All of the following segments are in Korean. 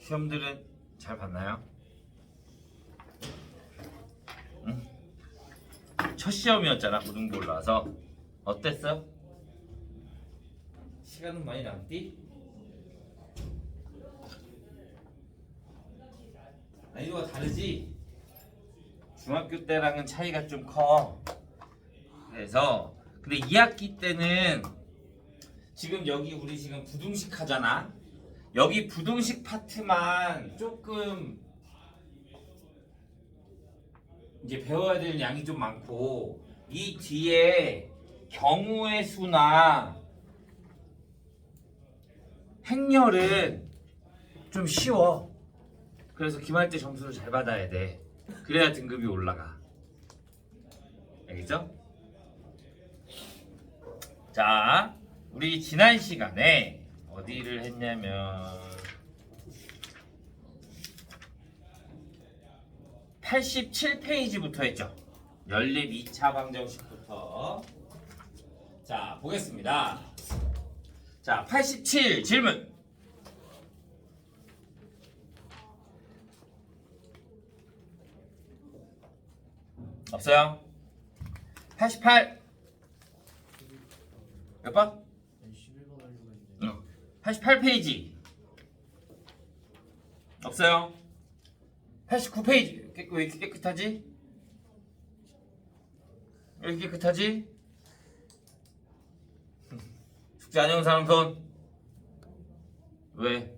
시험들은 잘 봤나요? 응? 첫 시험이었잖아. 고등부 올라와서 어땠어? 시간은 많이 남디? 난이도가 다르지? 중학교 때랑은 차이가 좀 커. 그래서 근데 2학기 때는 지금 여기 우리 지금 부등식 하잖아. 여기 부등식 파트만 조금 이제 배워야 될 양이 좀 많고 이 뒤에 경우의 수나 행렬은 좀 쉬워. 그래서 기말 때 점수를 잘 받아야 돼. 그래야 등급이 올라가. 알겠죠? 자, 우리 지난 시간에 어디를 했냐면 87페이지부터 했죠. 연립 2차 방정식부터. 자, 보겠습니다. 자, 87 질문. 없어요? 88 몇 번? 11번 하려고 했는데 88페이지 없어요? 89페이지 왜 이렇게 깨끗하지? 왜 이렇게 깨끗하지? 숙제 안 해온 사람 손. 왜?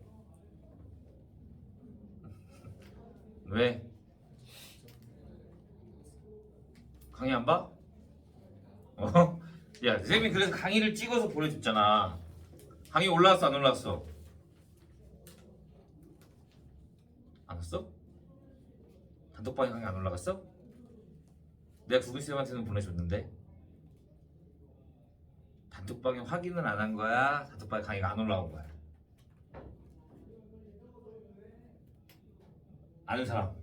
왜? 강의 안 봐? 야, 선생님이 그래서 강의를 찍어서 보내줬잖아. 강의 올라왔어, 안 올라왔어? 안 왔어? 단톡방에 강의 안 올라갔어? 내가 구글쌤한테는 보내줬는데 단톡방에 확인은 안 한 거야? 단톡방에 강의가 안 올라온 거야? 아는 사람?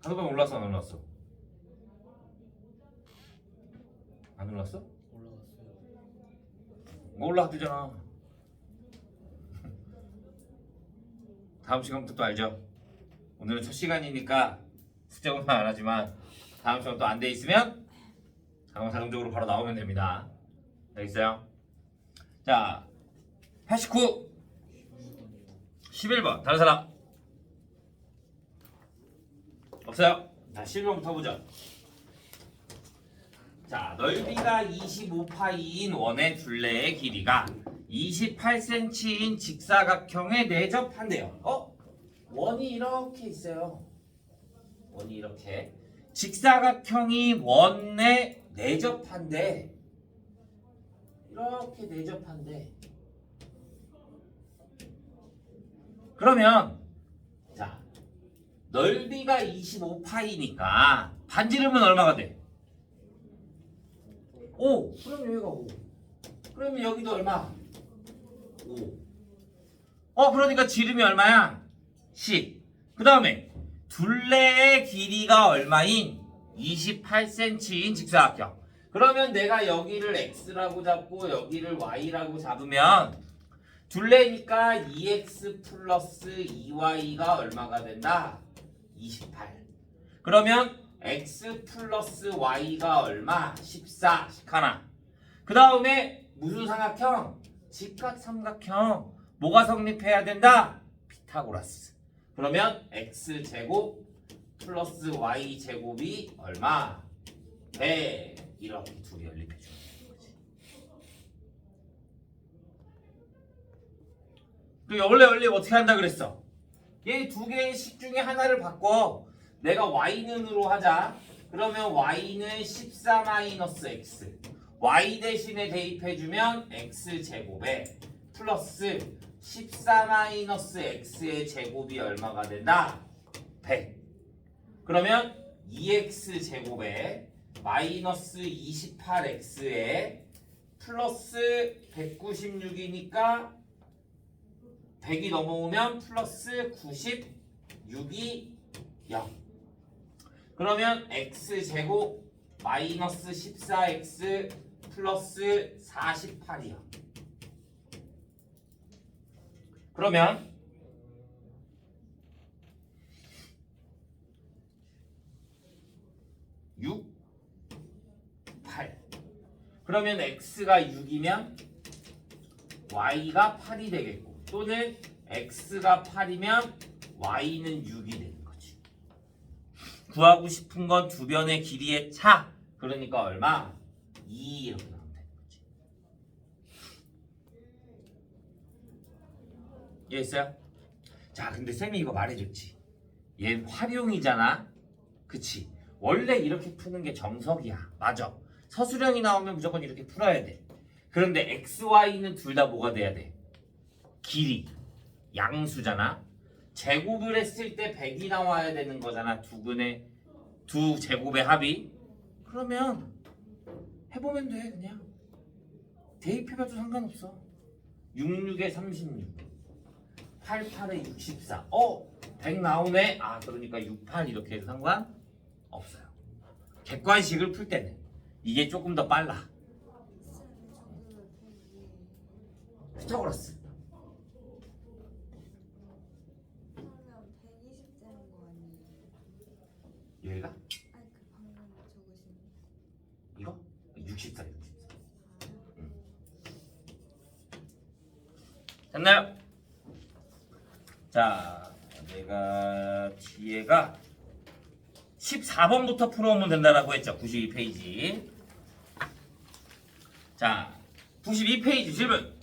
단톡방에 올라왔어, 안 올라왔어? 안 올라왔어? 올라갔어요. 올라왔대잖아. 다음 시간부터 또 알죠? 오늘은 첫 시간이니까 숙제 공부 안 하지만 다음 시간 또 안 돼 있으면 자동 자동적으로 바로 나오면 됩니다. 알겠어요? 자, 89 11번 다른 사람 없어요? 자, 11번부터 보자. 자, 넓이가 25파이인 원의 둘레의 길이가 28cm인 직사각형에 내접한대요. 원이 이렇게 있어요. 원이 이렇게. 직사각형이 원에 내접한대. 이렇게 내접한대. 그러면 자, 넓이가 25파이니까 반지름은 얼마가 돼? 5. 그럼 여기가 5. 그러면 여기도 얼마? 5. 그러니까 지름이 얼마야? 10. 그 다음에 둘레의 길이가 얼마인? 28cm인 직사각형. 그러면 내가 여기를 x라고 잡고 여기를 y라고 잡으면 둘레니까 2x 플러스 2y가 얼마가 된다? 28. 그러면 x 플러스 y가 얼마? 14. 하나. 그 다음에 무슨 삼각형? 직각삼각형. 뭐가 성립해야 된다? 피타고라스. 그러면 x제곱 플러스 y제곱이 얼마? 100. 이렇게 둘이 연립해 주는 거지. 그 원래 연립 어떻게 한다 그랬어? 얘 두 개의 식 중에 하나를 바꿔. 내가 y는으로 하자. 그러면 y는 14-x. y 대신에 대입해주면 x제곱에 플러스 14-x의 제곱이 얼마가 된다? 100. 그러면 2x제곱에 마이너스 28x에 플러스 196이니까 100이 넘어오면 플러스 96이 0. 그러면 x제곱 마이너스 14x 플러스 48이야. 그러면 6, 8. 그러면 x가 6이면 y가 8이 되겠고 또는 x가 8이면 y는 6이 되는 거지. 구하고 싶은 건 두 변의 길이의 차. 그러니까 얼마? 2 이렇게 나오면 되는 거지. 이해했어요? 자, 근데 쌤이 이거 말해줬지. 얘 활용이잖아. 그치? 원래 이렇게 푸는 게 정석이야. 맞아. 서술형이 나오면 무조건 이렇게 풀어야 돼. 그런데 x, y는 둘 다 뭐가 돼야 돼? 길이. 양수잖아. 제곱을 했을 때 100이 나와야 되는 거잖아. 두 제곱의 합이. 그러면 해보면 돼. 그냥 대입해봐도 상관없어. 66에 36, 88에 64. 100 나오네. 아, 그러니까 68 이렇게 해도 상관없어요. 객관식을 풀 때는 이게 조금 더 빨라. 피타고라스. 그러면 120짜리인 거 아니에요? 여기가? 아니 그 방금 적으신 이거? 64. 됐나요? 자, 내가 뒤에가 14번부터 풀어오면 된다라고 했죠. 92페이지. 자, 92페이지 질문.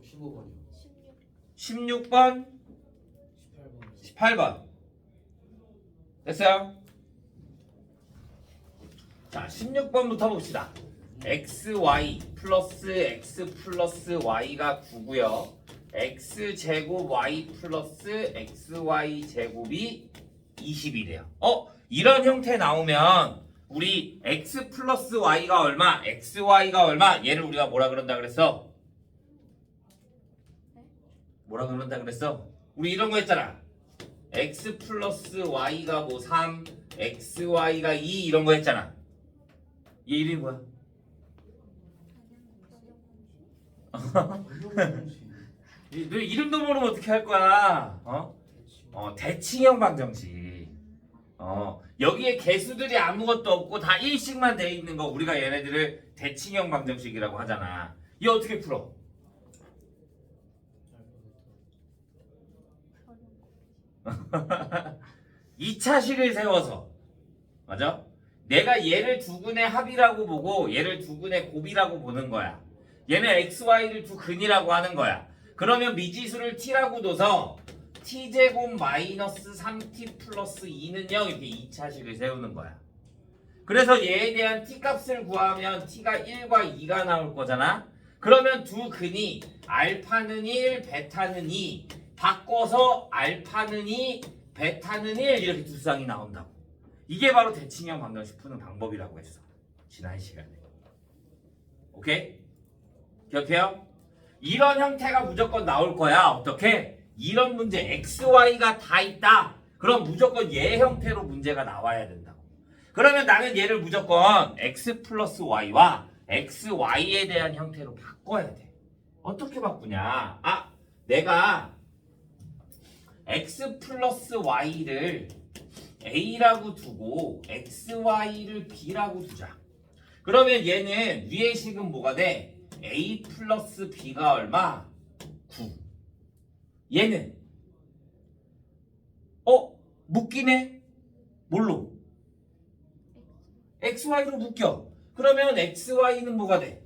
15번이요. 16번, 18번. 18번. 됐어요? 자, 16번부터 봅시다. xy 플러스 x 플러스 y가 9고요. x제곱 y 플러스 xy 제곱이 20이래요. 이런 형태 나오면 우리 x 플러스 y가 얼마? xy가 얼마? 얘를 우리가 뭐라 그런다 그랬어? 뭐라 그런다 그랬어? 우리 이런 거 했잖아. x 플러스 y가 뭐 3, xy가 2 이런 거 했잖아. 얘 이름이 뭐야? 너 이름도 모르면 어떻게 할 거야? 대칭형 방정식. 여기에 개수들이 아무것도 없고 다 일식만 돼 있는 거 우리가 얘네들을 대칭형 방정식이라고 하잖아. 얘 어떻게 풀어? 2차식을 세워서. 맞아? 내가 얘를 두근의 합이라고 보고 얘를 두근의 곱이라고 보는 거야. 얘는 xy를 두 근이라고 하는 거야. 그러면 미지수를 t라고 둬서 t제곱 마이너스 3t 플러스 2는 0 이렇게 2차식을 세우는 거야. 그래서 얘에 대한 t 값을 구하면 t가 1과 2가 나올 거잖아. 그러면 두 근이 알파는 1, 베타는 2 바꿔서 알파는 2, 베타는 1 이렇게 두 쌍이 나온다고. 이게 바로 대칭형 방정식 푸는 방법이라고 했어. 지난 시간에. 오케이? 기억해요? 이런 형태가 무조건 나올 거야. 어떻게? 이런 문제 xy가 다 있다. 그럼 무조건 얘 형태로 문제가 나와야 된다고. 그러면 나는 얘를 무조건 x 플러스 y와 xy에 대한 형태로 바꿔야 돼. 어떻게 바꾸냐? 내가 x 플러스 y를 a라고 두고 xy를 b라고 두자. 그러면 얘는 위의 식은 뭐가 돼? a 플러스 b가 얼마? 9. 얘는 묶이네? 뭘로? xy로 묶여. 그러면 xy는 뭐가 돼?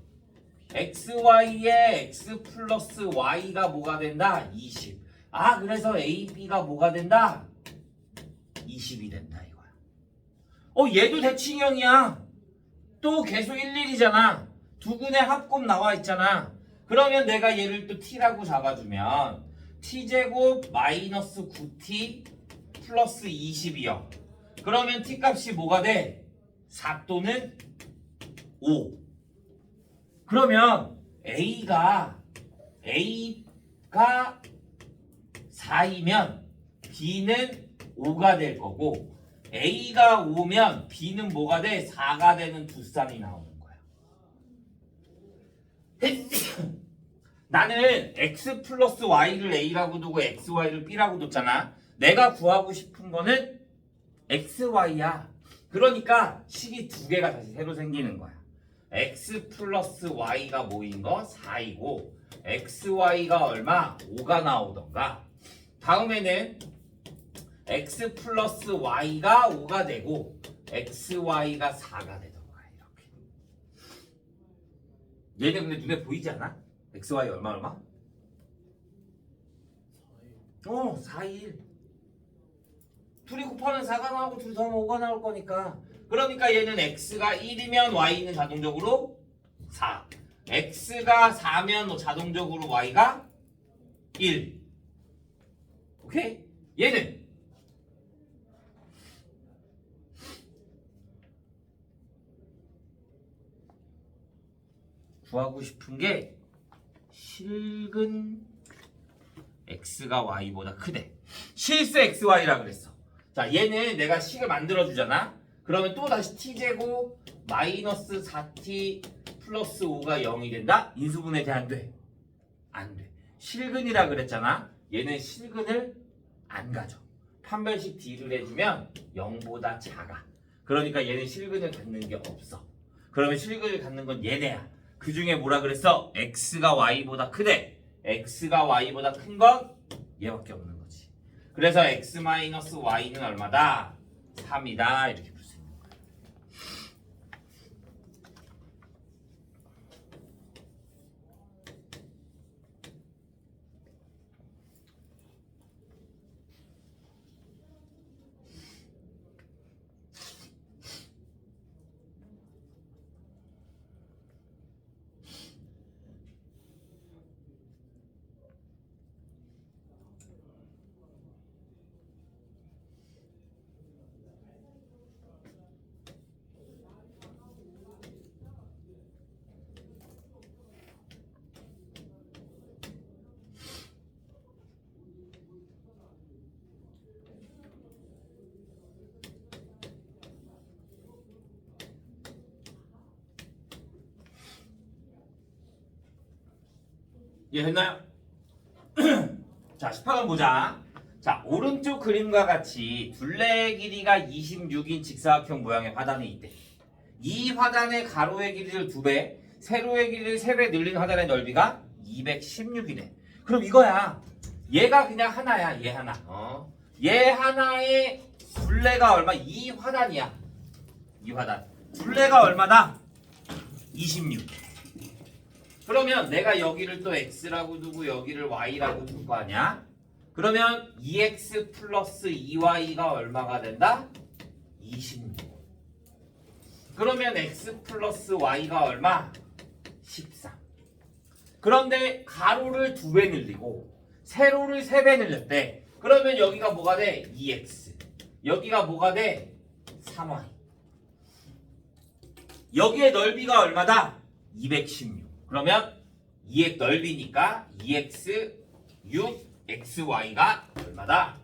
xy에 x 플러스 y가 뭐가 된다? 20. 그래서 ab가 뭐가 된다? 20이 된다 이거야. 얘도 대칭형이야. 또 계속 11이잖아. 두근의 합곱 나와 있잖아. 그러면 내가 얘를 또 t라고 잡아주면 t제곱 마이너스 9t 플러스 20이요. 그러면 t 값이 뭐가 돼? 4 또는 5. 그러면 a가 4이면 b는 5가 될 거고 a가 5면 b는 뭐가 돼? 4가 되는 두 쌍이 나오는 거야. 나는 x 플러스 y를 a라고 두고 xy를 b라고 뒀잖아. 내가 구하고 싶은 거는 xy야. 그러니까 식이 두 개가 다시 새로 생기는 거야. x 플러스 y가 모인 거 4이고 xy가 얼마? 5가 나오던가. 다음에는 x 플러스 y가 5가 되고 xy가 4가 되던가. 이렇게. 얘는 근데 눈에 보이지 않아? xy 얼마? 4일. 둘이 곱하면 4가 나오고 둘이 더하면 5가 나올 거니까. 그러니까 얘는 x가 1이면 y는 자동적으로 4. x가 4면 자동적으로 y가 1. 오케이? 얘는 구하고 싶은 게 실근 x가 y보다 크대. 실수 xy라 그랬어. 자, 얘는 내가 식을 만들어 주잖아. 그러면 또 다시 t제곱 마이너스 4t 플러스 5가 0이 된다? 인수분해 돼? 안 돼? 안 돼. 실근이라 그랬잖아. 얘는 실근을 안 가져. 판별식 d를 해주면 0보다 작아. 그러니까 얘는 실근을 갖는 게 없어. 그러면 실근을 갖는 건 얘네야. 그 중에 뭐라 그랬어? x가 y보다 크대. x가 y보다 큰 건 얘밖에 없는 거지. 그래서 x-y는 얼마다? 3이다. 이렇게 풀 수 있는 거야. 이해했나요? 자, 18번 보자. 자, 오른쪽 그림과 같이 둘레의 길이가 26인 직사각형 모양의 화단이 있대. 이 화단의 가로의 길이를 2배, 세로의 길이를 3배 늘린 화단의 넓이가 216이래. 그럼 이거야. 얘가 그냥 하나야. 얘 하나. 얘 하나의 둘레가 얼마? 이 화단이야. 이 화단. 둘레가 얼마다? 26. 그러면 내가 여기를 또 x라고 두고 여기를 y라고 둘 거 아니야? 그러면 2x 플러스 2y가 얼마가 된다? 26. 그러면 x 플러스 y가 얼마? 13. 그런데 가로를 2배 늘리고 세로를 3배 늘렸대. 그러면 여기가 뭐가 돼? 2x. 여기가 뭐가 돼? 3y. 여기의 넓이가 얼마다? 216. 그러면 2의 넓이니까 2x 6 xy가 얼마다?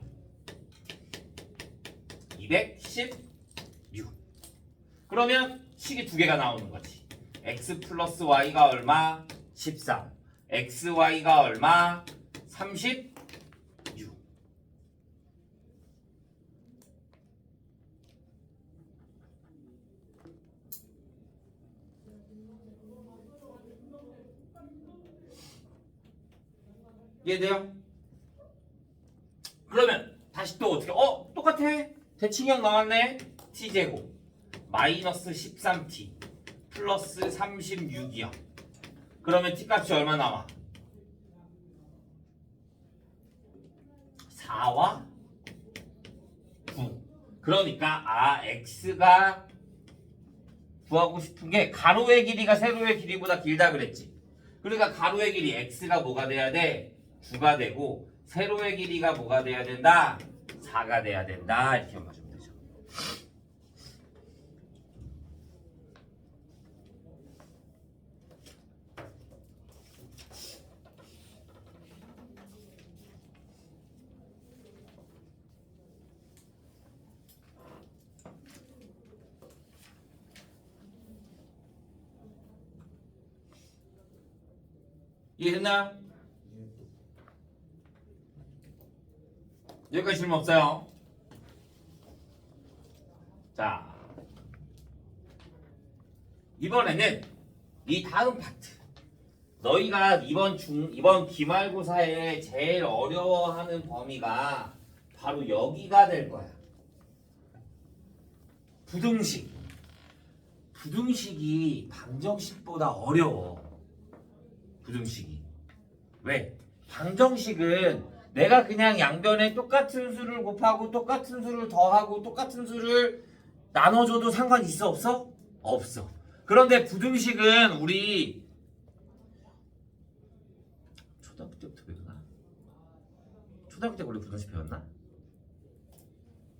216. 그러면 식이 두 개가 나오는 거지. x 플러스 y가 얼마? 13. xy가 얼마? 36. 이해돼요? 그러면 다시 또 어떻게? 똑같아. 대칭형 나왔네. t제곱 마이너스 13t 플러스 36이요. 그러면 t값이 얼마 나와? 4와 9. 그러니까 x가 구하고 싶은 게 가로의 길이가 세로의 길이보다 길다 그랬지. 그러니까 가로의 길이 x가 뭐가 돼야 돼? 9가 되고 세로의 길이가 뭐가 돼야 된다? 4가 돼야 된다. 이렇게 맞으면 되죠. 이해됐나요? 여기까지 질문 없어요. 자, 이번에는 이 다음 파트. 너희가 이번 기말고사에 제일 어려워하는 범위가 바로 여기가 될 거야. 부등식. 부등식이 방정식보다 어려워. 부등식이. 왜? 방정식은 내가 그냥 양변에 똑같은 수를 곱하고 똑같은 수를 더하고 똑같은 수를 나눠줘도 상관 있어 없어? 없어. 그런데 부등식은 우리 초등학교 때부터 배웠나? 초등학교 때 우리 부등식 배웠나?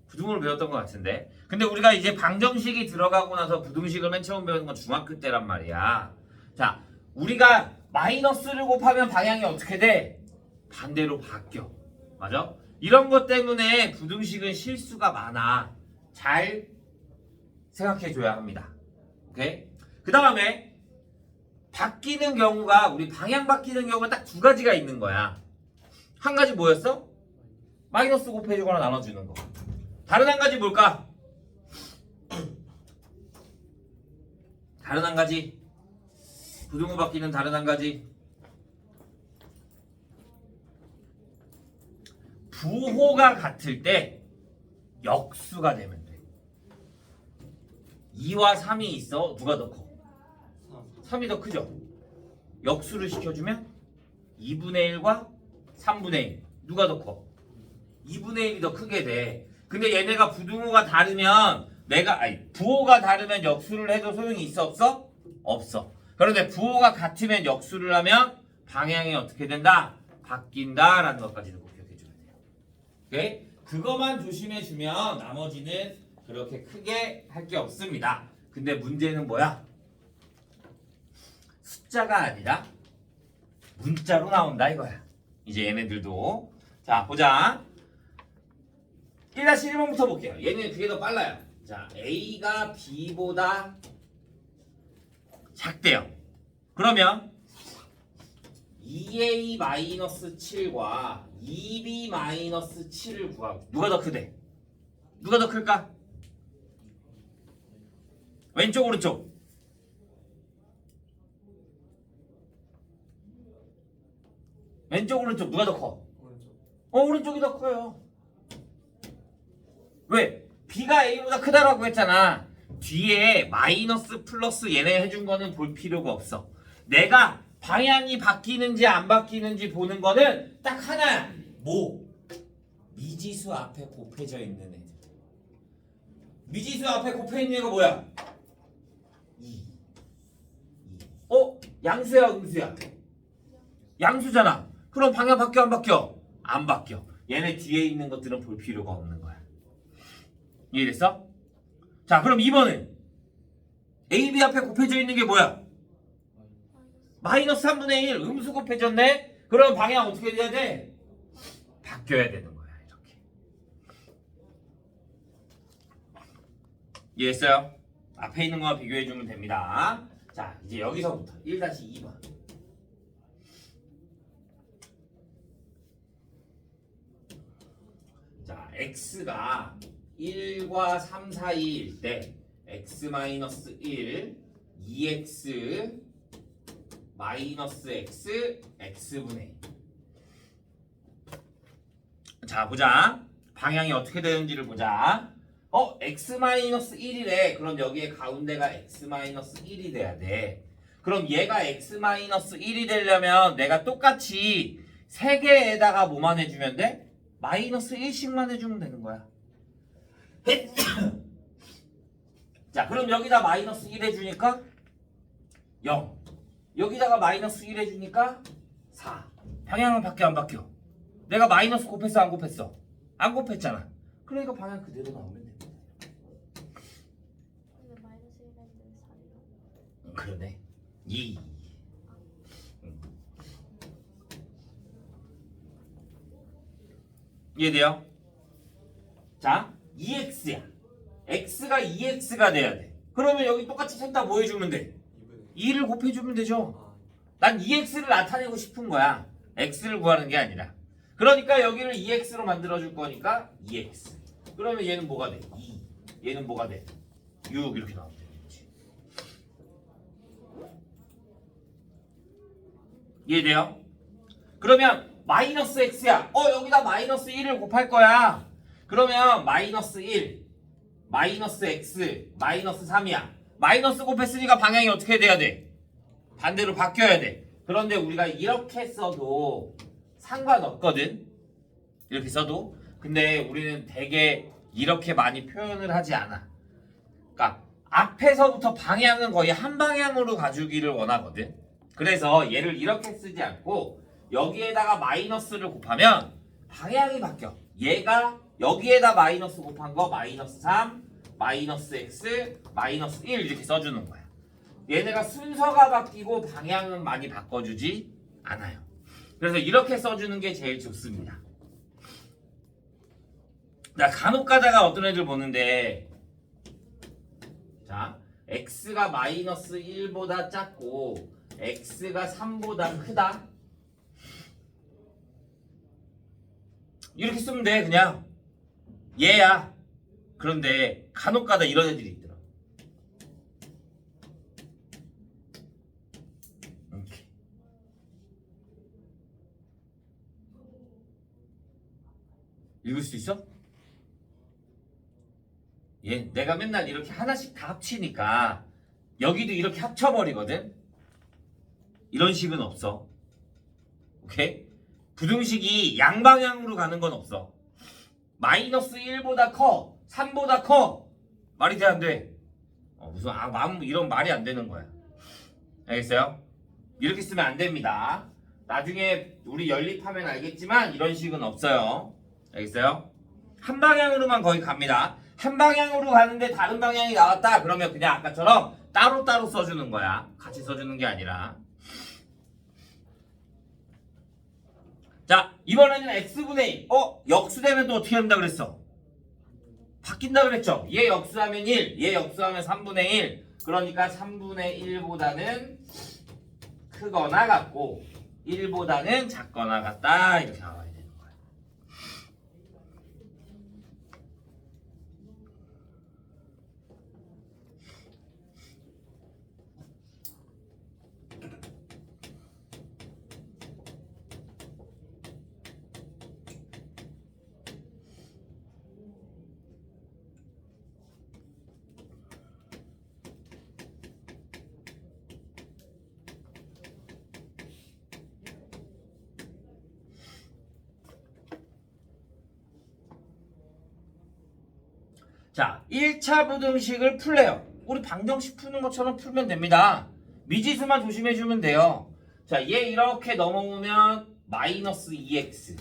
부등호를 배웠던 것 같은데. 근데 우리가 이제 방정식이 들어가고 나서 부등식을 맨 처음 배우는 건 중학교 때란 말이야. 자, 우리가 마이너스를 곱하면 방향이 어떻게 돼? 반대로 바뀌어. 맞아? 이런 것 때문에 부등식은 실수가 많아. 잘 생각해 줘야 합니다. 오케이? 그 다음에 바뀌는 경우가 우리 방향 바뀌는 경우가 딱 두 가지가 있는 거야. 한 가지 뭐였어? 마이너스 곱해주거나 나눠주는 거. 다른 한 가지 뭘까? 다른 한 가지. 부등호 바뀌는 다른 한 가지. 부호가 같을 때 역수가 되면 돼. 2와 3이 있어. 누가 더 커? 3이 더 크죠? 역수를 시켜주면 2분의 1과 3분의 1. 누가 더 커? 2분의 1이 더 크게 돼. 근데 얘네가 부등호가 다르면 부호가 다르면 역수를 해도 소용이 있어 없어? 없어. 그런데 부호가 같으면 역수를 하면 방향이 어떻게 된다? 바뀐다라는 것까지도 꼭 기억해 줘야 돼요. 오케이? 그것만 조심해 주면 나머지는 그렇게 크게 할 게 없습니다. 근데 문제는 뭐야? 숫자가 아니라 문자로 나온다 이거야. 이제 얘네들도. 자, 보자. 1-1번부터 볼게요. 얘는 그게 더 빨라요. 자, A가 B보다 작대요. 그러면 2A-7과 2B-7을 구하고 누가 더 크대? 누가 더 클까? 왼쪽 오른쪽? 왼쪽 오른쪽 누가 더 커? 오른쪽이 더 커요. 왜? B가 A보다 크다라고 했잖아. 뒤에 마이너스 플러스 얘네 해준 거는 볼 필요가 없어. 내가 방향이 바뀌는지 안 바뀌는지 보는 거는 딱 하나야. 뭐? 미지수 앞에 곱해져 있는 애들. 미지수 앞에 곱해 있는 애가 뭐야? 2. 양수야 음수야? 양수잖아. 그럼 방향 바뀌어 안 바뀌어? 안 바뀌어. 얘네 뒤에 있는 것들은 볼 필요가 없는 거야. 이해됐어? 자, 그럼 2번은 A, B 앞에 곱해져 있는 게 뭐야? 마이너스 3분의 1 음수 곱해졌네? 그럼 방향 어떻게 돼야 돼? 바뀌어야 되는 거야. 이렇게. 이해했어요? 앞에 있는 거와 비교해 주면 됩니다. 자, 이제 여기서부터 1-2번. 자, x가 1과 3 사이일 때 x-1 2x 마이너스 x x분의 1. 자, 보자. 방향이 어떻게 되는지를 보자. x-1이래. 그럼 여기에 가운데가 x-1이 돼야 돼. 그럼 얘가 x-1이 되려면 내가 똑같이 3개에다가 뭐만 해주면 돼? 마이너스 1씩만 해주면 되는 거야. 자, 그럼 여기다 마이너스 1 해주니까 0. 여기다가 마이너스 1 해주니까 4. 방향은 바뀌어 안 바뀌어? 내가 마이너스 곱했어 안 곱했어? 안 곱했잖아. 그러니까 방향 그대로 나오면 됩니다. 근데 마이너스 1인데 4이요? 그러네. 2. 이해돼요? 자, 2x야. x가 2x가 돼야 돼. 그러면 여기 똑같이 셋 다 뭐 해주면 돼? 2를 곱해주면 되죠. 난 EX를 나타내고 싶은 거야. X를 구하는 게 아니라. 그러니까 여기를 EX로 만들어줄 거니까 EX. 그러면 얘는 뭐가 돼? 2. 얘는 뭐가 돼? 6 이렇게 나오면 되겠지. 이해돼요? 그러면 마이너스 X야. 여기다 마이너스 1을 곱할 거야. 그러면 마이너스 1, 마이너스 X, 마이너스 3이야. 마이너스 곱했으니까 방향이 어떻게 돼야 돼? 반대로 바뀌어야 돼. 그런데 우리가 이렇게 써도 상관없거든. 이렇게 써도. 근데 우리는 되게 이렇게 많이 표현을 하지 않아. 그러니까 앞에서부터 방향은 거의 한 방향으로 가주기를 원하거든. 그래서 얘를 이렇게 쓰지 않고 여기에다가 마이너스를 곱하면 방향이 바뀌어. 얘가 여기에다 마이너스 곱한 거 마이너스 3, 마이너스 x, 마이너스 1 이렇게 써주는 거야. 얘네가 순서가 바뀌고 방향은 많이 바꿔주지 않아요. 그래서 이렇게 써주는 게 제일 좋습니다. 나 간혹 가다가 어떤 애들 보는데, 자, x가 마이너스 1보다 작고 x가 3보다 크다. 이렇게 쓰면 돼. 그냥 얘야. 그런데 간혹 가다 이런 애들이 있더라. 이렇게. 읽을 수 있어? 얘 내가 맨날 이렇게 하나씩 다 합치니까 여기도 이렇게 합쳐버리거든. 이런 식은 없어. 오케이? 부등식이 양방향으로 가는 건 없어. 마이너스 1보다 커, 3보다 커. 말이 돼, 안 돼? 무슨 이런 말이 안 되는 거야. 알겠어요? 이렇게 쓰면 안 됩니다. 나중에 우리 연립하면 알겠지만 이런 식은 없어요. 알겠어요? 한 방향으로만 거의 갑니다. 한 방향으로 가는데 다른 방향이 나왔다. 그러면 그냥 아까처럼 따로따로 써주는 거야. 같이 써주는 게 아니라. 자, 이번에는 x분의 1. 역수되면 또 어떻게 한다 그랬어? 바뀐다 그랬죠? 얘 역수하면 1, 얘 역수하면 3분의 1. 그러니까 3분의 1보다는 크거나 같고 1보다는 작거나 같다. 이렇게 나와야 되는 거야. 자, 1차 부등식을 풀래요. 우리 방정식 푸는 것처럼 풀면 됩니다. 미지수만 조심해주면 돼요. 자, 얘 이렇게 넘어오면 마이너스 2x.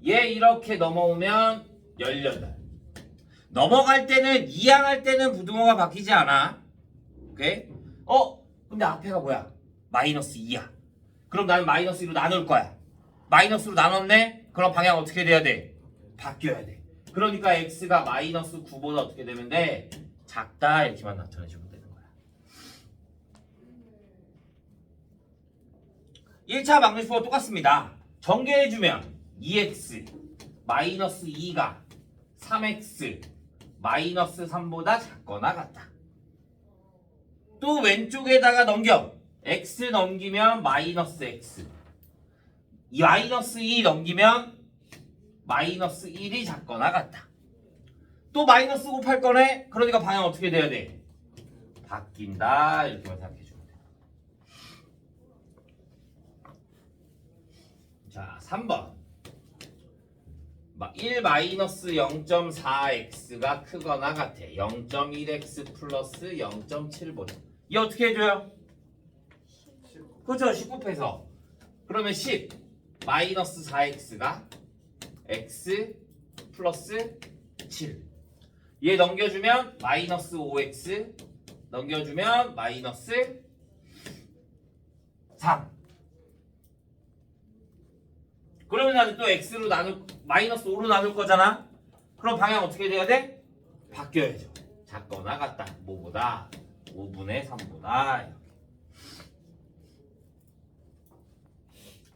얘 이렇게 넘어오면 18. 넘어갈 때는 이항할 때는 부등호가 바뀌지 않아. 오케이? 근데 앞에가 뭐야? 마이너스 2야. 그럼 나는 마이너스 2로 나눌 거야. 마이너스로 나눴네? 그럼 방향 어떻게 돼야 돼? 바뀌어야 돼. 그러니까 x가 마이너스 9보다 어떻게 되면 돼? 작다 이렇게만 나타내주면 되는 거야. 1차 방정식과 똑같습니다. 전개해주면 2x 마이너스 2가 3x 마이너스 3보다 작거나 같다. 또 왼쪽에다가 넘겨. x 넘기면 마이너스 x. 이 마이너스 2 넘기면 마이너스 1이 작거나 같다. 또 마이너스 곱할 거네? 그러니까 방향 어떻게 돼야 돼? 바뀐다. 이렇게만 생각해주면 돼. 자, 3번 1 마이너스 0.4x가 크거나 같아. 0.1x 플러스 0.7보다. 이 어떻게 해줘요? 그렇죠. 10 곱해서. 그러면 10 마이너스 4x가 x 플러스 7. 얘 넘겨주면 마이너스 5x 넘겨주면 마이너스 3. 그러면 나는 또 x로 마이너스 5로 나눌 거잖아. 그럼 방향 어떻게 돼야 돼? 바뀌어야죠. 작거나 같다. 뭐보다? 5분의 3보다. 이렇게.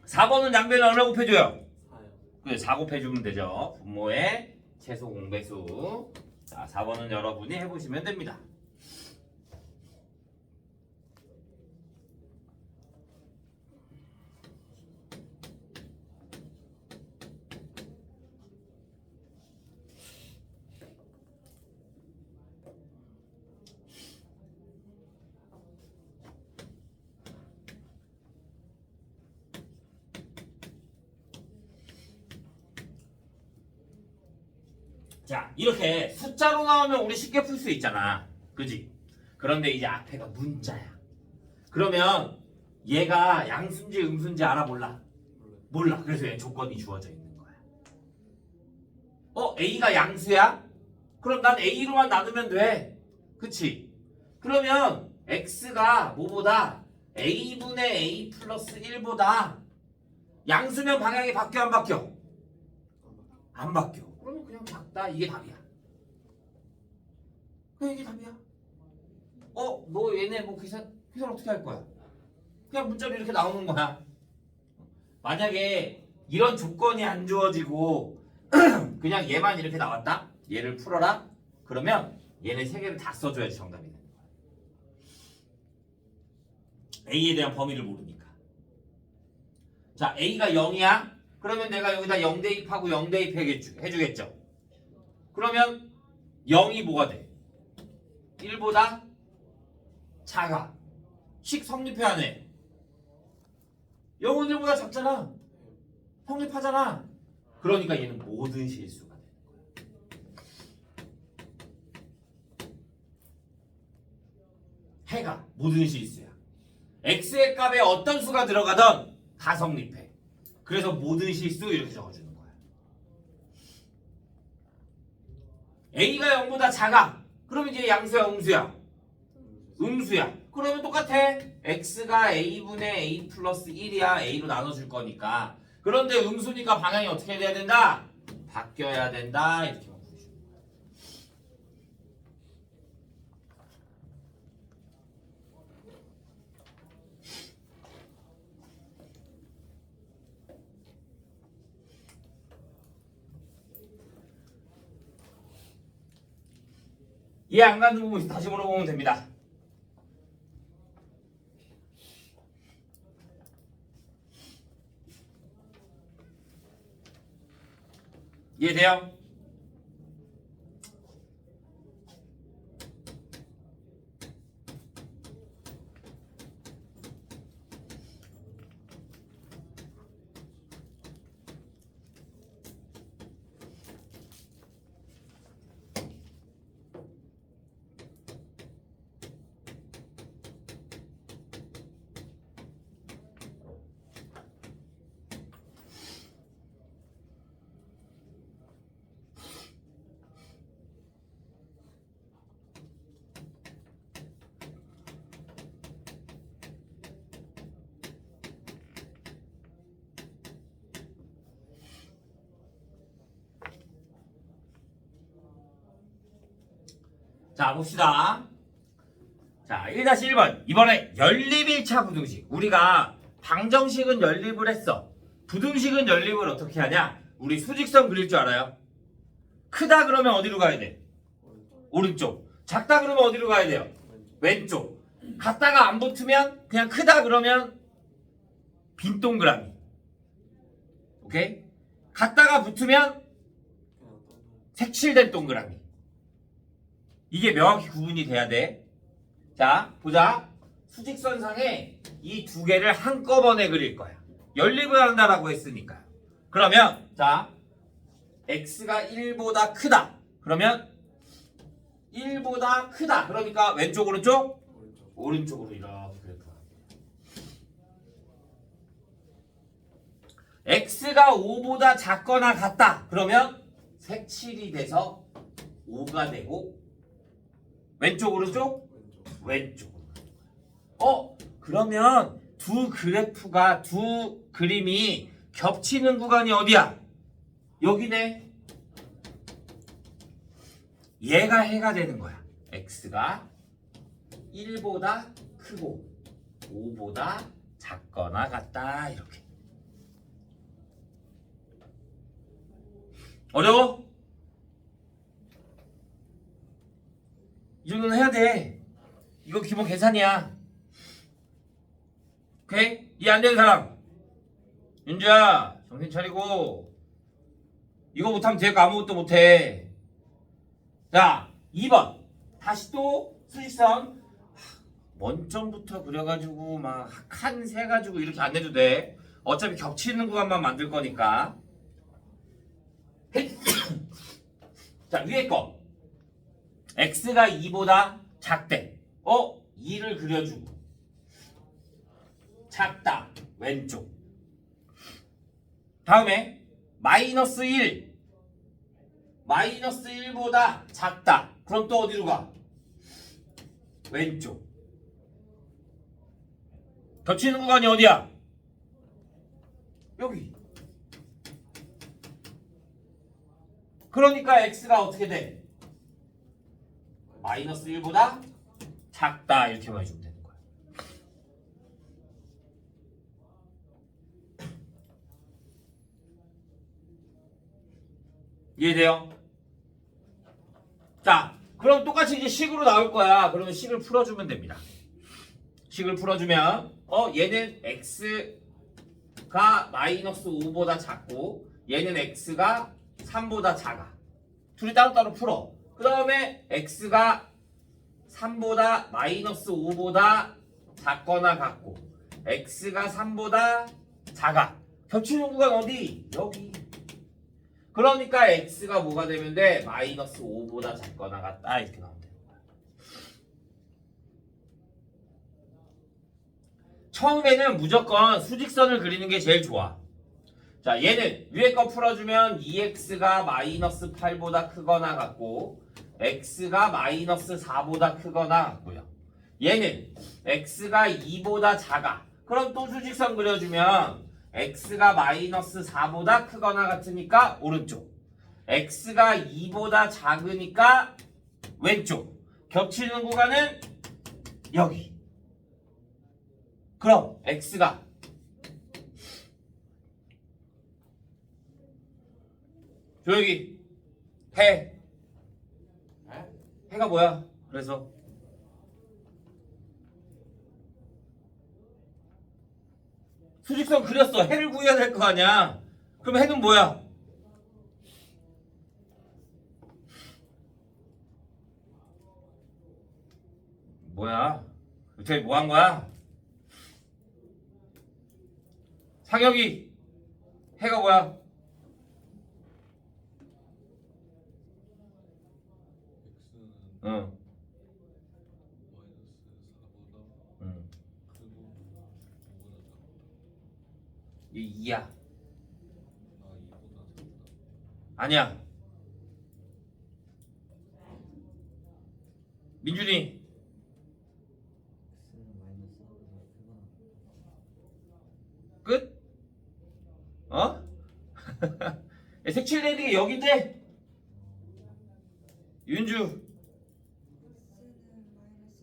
4번은 양변을 얼마 곱해줘요? 4요. 그래 4 곱해주면 되죠. 분모의 최소 공배수. 자 4번은 여러분이 해보시면 됩니다. 자 이렇게 숫자로 나오면 우리 쉽게 풀 수 있잖아. 그지? 그런데 이제 앞에가 문자야. 그러면 얘가 양수인지 음수인지 알아 몰라? 몰라. 그래서 얘 조건이 주어져 있는 거야. A가 양수야? 그럼 난 A로만 나누면 돼. 그치? 그러면 X가 뭐보다 A분의 A 플러스 1보다 양수면 방향이 바뀌어 안 바뀌어? 안 바뀌어. 그러면 그냥 작다. 이게 답이야. 그냥 이게 답이야. 너 얘네 뭐 계산 어떻게 할 거야? 그냥 문자로 이렇게 나오는 거야. 만약에 이런 조건이 안 주어지고 그냥 얘만 이렇게 나왔다? 얘를 풀어라? 그러면 얘네 세 개를 다 써줘야지 정답이 되는 거야. A에 대한 범위를 모르니까. 자, A가 0이야? 그러면 내가 여기다 0 대입하고 0 대입해주겠죠? 그러면 0이 뭐가 돼? 1보다 작아. 식 성립해 안 해? 0은 1보다 작잖아. 성립하잖아. 그러니까 얘는 모든 실수가 되는 거야. 해가 모든 실수야. x의 값에 어떤 수가 들어가던 다 성립해. 그래서 모든 실수 이렇게 적어주는 거야. a가 0보다 작아. 그러면 이제 양수야 음수야? 음수야. 그러면 똑같아. x가 a분의 a 플러스 1이야. a로 나눠줄 거니까. 그런데 음수니까 방향이 어떻게 돼야 된다? 바뀌어야 된다. 이렇게만 부르시는 거야. 이해 안 가는 부분 다시 물어보면 됩니다. 이해돼요? 자 봅시다. 자 1-1번 이번에 연립 1차 부등식. 우리가 방정식은 연립을 했어. 부등식은 연립을 어떻게 하냐? 우리 수직선 그릴 줄 알아요? 크다 그러면 어디로 가야 돼? 오른쪽. 작다 그러면 어디로 가야 돼요? 왼쪽. 같다가 안 붙으면 그냥 크다 그러면 빈 동그라미. 오케이? 같다가 붙으면 색칠된 동그라미. 이게 명확히 구분이 돼야 돼. 자, 보자. 수직선상에 이 두 개를 한꺼번에 그릴 거야. 연립을 한다라고 했으니까. 그러면 자, x가 1보다 크다. 그러면 1보다 크다. 그러니까 왼쪽 오른쪽? 오른쪽으로 이렇게 그래프가. x가 5보다 작거나 같다. 그러면 색칠이 돼서 5가 되고 왼쪽 오른쪽? 왼쪽으로. 그러면 두 그래프가 두 그림이 겹치는 구간이 어디야? 여기네. 얘가 해가 되는 거야. x가 1보다 크고 5보다 작거나 같다. 이렇게. 어려워? 이 정도는 해야 돼. 이거 기본 계산이야. 오케이? 이해 안 되는 사람? 윤주야, 정신 차리고. 이거 못하면 뒤에 거 아무것도 못해. 자, 2번. 다시 또 수직선. 원점부터 그려가지고 막 칸 세가지고 이렇게 안 해도 돼. 어차피 겹치는 구간만 만들 거니까. 자, 위에 거. x가 2보다 작대. 2를 그려주고. 작다. 왼쪽. 다음에 마이너스 1. 마이너스 1보다 작다. 그럼 또 어디로 가? 왼쪽. 겹치는 구간이 어디야? 여기. 그러니까 x가 어떻게 돼? 마이너스 1보다 작다. 이렇게만 해주면 되는 거야. 이해돼요? 자, 그럼 똑같이 이제 식으로 나올 거야. 그러면 식을 풀어주면 됩니다. 식을 풀어주면 얘는 x가 마이너스 5보다 작고 얘는 x가 3보다 작아. 둘이 따로따로 풀어. 그 다음에 x가 3보다 마이너스 5보다 작거나 같고 x가 3보다 작아. 겹치는 구간 어디? 여기. 그러니까 x가 뭐가 되면 돼? 마이너스 5보다 작거나 같다. 이렇게 나오면 돼. 처음에는 무조건 수직선을 그리는 게 제일 좋아. 자, 얘는 위에 거 풀어주면 2x가 마이너스 8보다 크거나 같고 x가 마이너스 4보다 크거나 같고요. 얘는 x가 2보다 작아. 그럼 또 수직선 그려주면 x가 마이너스 4보다 크거나 같으니까 오른쪽. x가 2보다 작으니까 왼쪽. 겹치는 구간은 여기. 그럼 x가 조용히 해. 해가 뭐야? 그래서 수직선 그렸어. 해를 구해야 될 거 아니야. 그럼 해는 뭐야? 뭐야? 도대체 뭐 한 거야? 상혁이 해가 뭐야? x는 응. 마이너스 4보다 응. 크고 5보다 작다. 이 2야. 2보다 작다. 아니야. 민준이 x는 마이너스 4보다 크거나 끝? 색칠되는 게 여긴데? 윤주 x는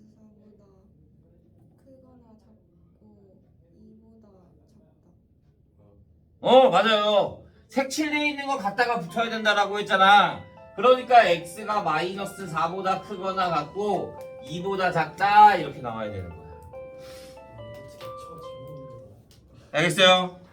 마이너스 4보다 크거나 작고 2보다 작다. 맞아요. 색칠되어 있는 거 갖다가 붙여야 된다라고 했잖아. 그러니까 x가 마이너스 4보다 크거나 같고 2보다 작다 이렇게 나와야 되는 거야. 어떻게 쳐 잘못 알겠어요?